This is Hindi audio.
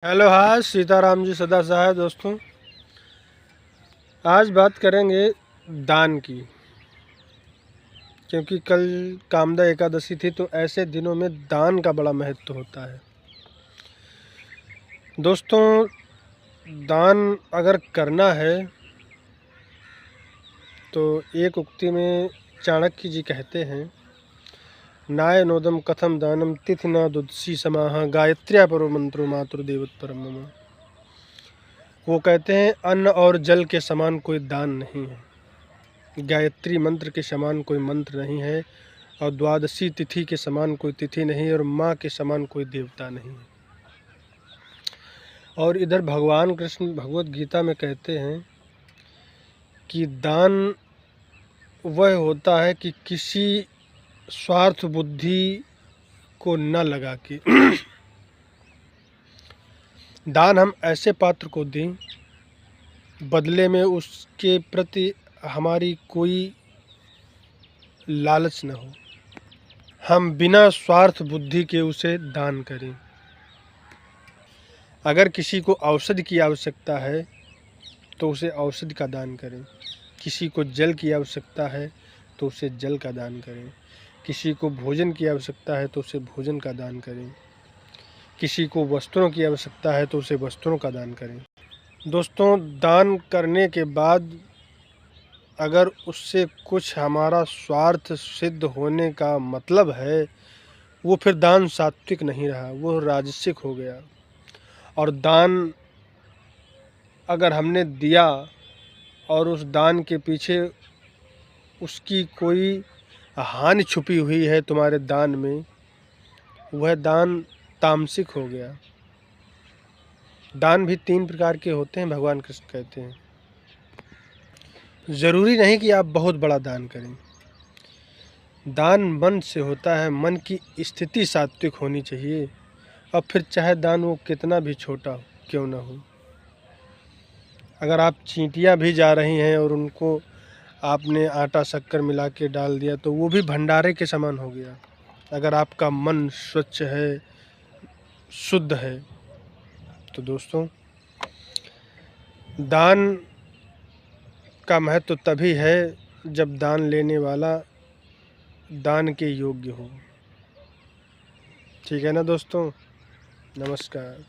हेलो, हाँ सीताराम जी सदा सहाय। दोस्तों, आज बात करेंगे दान की, क्योंकि कल कामदा एकादशी थी, तो ऐसे दिनों में दान का बड़ा महत्व होता है। दोस्तों, दान अगर करना है तो एक उक्ति में चाणक्य जी कहते हैं, नाय नोदम कथम दानम तिथि न दुदसी समाह गायत्र्या परो मंत्रो मातृदेवत परम मम। वो कहते हैं, अन्न और जल के समान कोई दान नहीं है, गायत्री मंत्र के समान कोई मंत्र नहीं है, और द्वादशी तिथि के समान कोई तिथि नहीं, और माँ के समान कोई देवता नहीं है। और इधर भगवान कृष्ण भगवत गीता में कहते हैं कि दान वह होता है कि किसी स्वार्थ बुद्धि को न लगा के दान हम ऐसे पात्र को दें, बदले में उसके प्रति हमारी कोई लालच न हो, हम बिना स्वार्थ बुद्धि के उसे दान करें। अगर किसी को औषधि की आवश्यकता है तो उसे औषधि का दान करें, किसी को जल की आवश्यकता है तो उसे जल का दान करें, किसी को भोजन की आवश्यकता है तो उसे भोजन का दान करें, किसी को वस्त्रों की आवश्यकता है तो उसे वस्त्रों का दान करें। दोस्तों, दान करने के बाद अगर उससे कुछ हमारा स्वार्थ सिद्ध होने का मतलब है, वो फिर दान सात्विक नहीं रहा, वो राजसिक हो गया। और दान अगर हमने दिया और उस दान के पीछे उसकी कोई हानि छुपी हुई है तुम्हारे दान में, वह दान तामसिक हो गया। दान भी 3 प्रकार के होते हैं, भगवान कृष्ण कहते हैं। ज़रूरी नहीं कि आप बहुत बड़ा दान करें। दान मन से होता है, मन की स्थिति सात्विक होनी चाहिए, और फिर चाहे दान वो कितना भी छोटा क्यों ना हो। अगर आप चींटियाँ भी जा रही हैं और उनको आपने आटा शक्कर मिला के डाल दिया, तो वो भी भंडारे के समान हो गया। अगर आपका मन स्वच्छ है, शुद्ध है। तो दोस्तों, दान का महत्व तभी है जब दान लेने वाला दान के योग्य हो। ठीक है ना दोस्तों? नमस्कार।